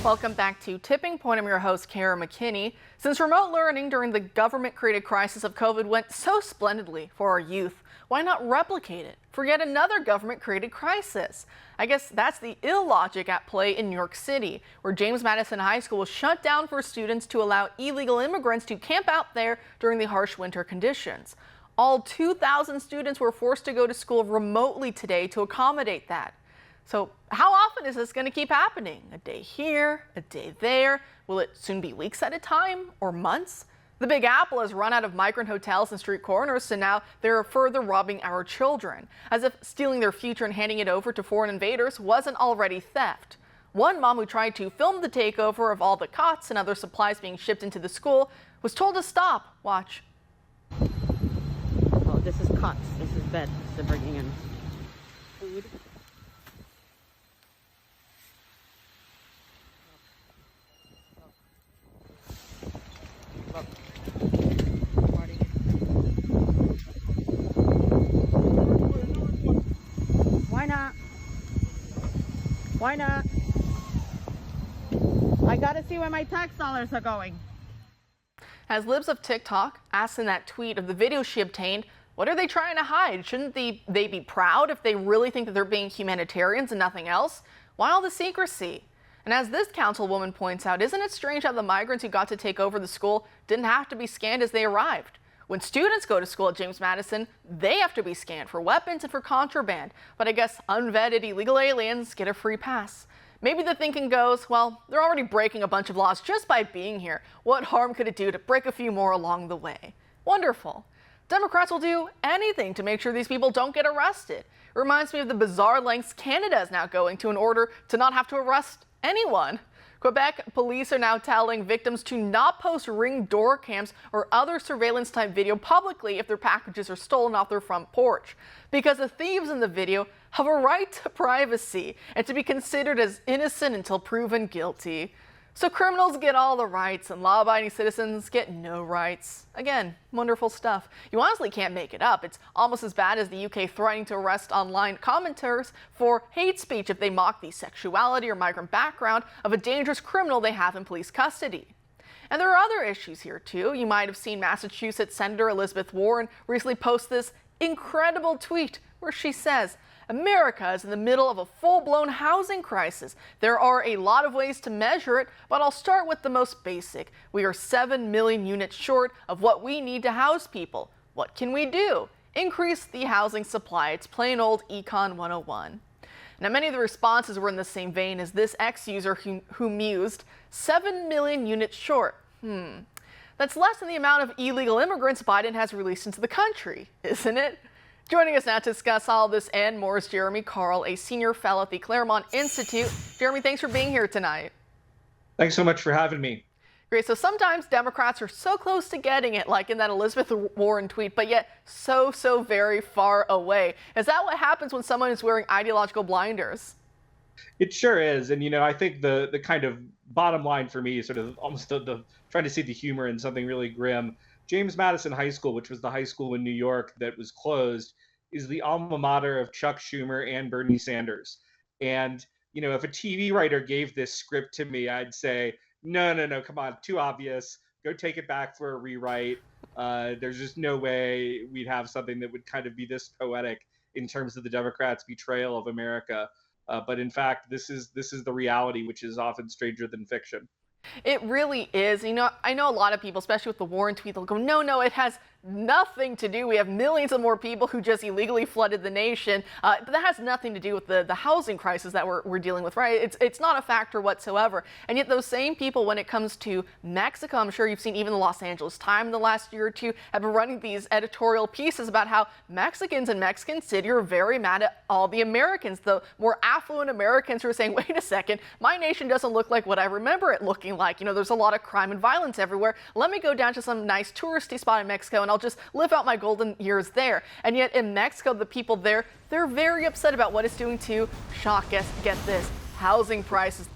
Welcome back to Tipping Point. I'm your host, Kara McKinney. Since remote learning during the government-created crisis of COVID went so splendidly for our youth, why not replicate it for yet another government-created crisis? I guess that's the illogic at play in New York City, where James Madison High School was shut down for students to allow illegal immigrants to camp out there during the harsh winter conditions. All 2,000 students were forced to go to school remotely today to accommodate that. So how often is this going to keep happening? A day here, a day there? Will it soon be weeks at a time or months? The Big Apple has run out of migrant hotels and street corners, so now they're further robbing our children, as if stealing their future and handing it over to foreign invaders wasn't already theft. One mom who tried to film the takeover of all the cots and other supplies being shipped into the school was told to stop. Watch. Oh, this is cots. This is beds. They're bringing in food. Why not? Why not? I gotta see where my tax dollars are going. As libs of TikTok asked in that tweet of the video she obtained, what are they trying to hide? Shouldn't they be proud if they really think that they're being humanitarians and nothing else? Why all the secrecy? And as this councilwoman points out, isn't it strange how the migrants who got to take over the school didn't have to be scanned as they arrived? When students go to school at James Madison, they have to be scanned for weapons and for contraband. But I guess unvetted illegal aliens get a free pass. Maybe the thinking goes, well, they're already breaking a bunch of laws just by being here. What harm could it do to break a few more along the way? Wonderful. Democrats will do anything to make sure these people don't get arrested. It reminds me of the bizarre lengths Canada is now going to in order to not have to arrest anyone. Quebec police are now telling victims to not post Ring door cams or other surveillance type video publicly if their packages are stolen off their front porch, because the thieves in the video have a right to privacy and to be considered as innocent until proven guilty. So criminals get all the rights and law-abiding citizens get no rights. Again, wonderful stuff. You honestly can't make it up. It's almost as bad as the UK threatening to arrest online commenters for hate speech if they mock the sexuality or migrant background of a dangerous criminal they have in police custody. And there are other issues here too. You might have seen Massachusetts Senator Elizabeth Warren recently post this incredible tweet where she says, America is in the middle of a full-blown housing crisis. There are a lot of ways to measure it, but I'll start with the most basic. We are 7 million units short of what we need to house people. What can we do? Increase the housing supply. It's plain old Econ 101. Now, many of the responses were in the same vein as this ex-user who mused, 7 million units short. That's less than the amount of illegal immigrants Biden has released into the country, isn't it? Joining us now to discuss all this and more is Jeremy Carl, a senior fellow at the Claremont Institute. Jeremy, thanks for being here tonight. Thanks so much for having me. Great. So sometimes Democrats are so close to getting it, like in that Elizabeth Warren tweet, but yet so very far away. Is that what happens when someone is wearing ideological blinders? It sure is. And, I think the kind of bottom line for me is sort of almost the trying to see the humor in something really grim. James Madison High School, which was the high school in New York that was closed, is the alma mater of Chuck Schumer and Bernie Sanders. And, if a TV writer gave this script to me, I'd say, no, come on, too obvious. Go take it back for a rewrite. There's just no way we'd have something that would kind of be this poetic in terms of the Democrats' betrayal of America. But in fact, this is the reality, which is often stranger than fiction. It really is. I know a lot of people, especially with the Warren tweet, they'll go, no, it has nothing to do. We have millions of more people who just illegally flooded the nation. But that has nothing to do with the housing crisis that we're dealing with, right? It's not a factor whatsoever. And yet those same people, when it comes to Mexico, I'm sure you've seen even the Los Angeles Times in the last year or two, have been running these editorial pieces about how Mexicans in Mexican City are very mad at all the Americans, the more affluent Americans who are saying, wait a second, my nation doesn't look like what I remember it looking like. There's a lot of crime and violence everywhere. Let me go down to some nice touristy spot in Mexico and I'll just live out my golden years there. And yet in Mexico, the people there, they're very upset about what it's doing to, shock, get this, housing prices.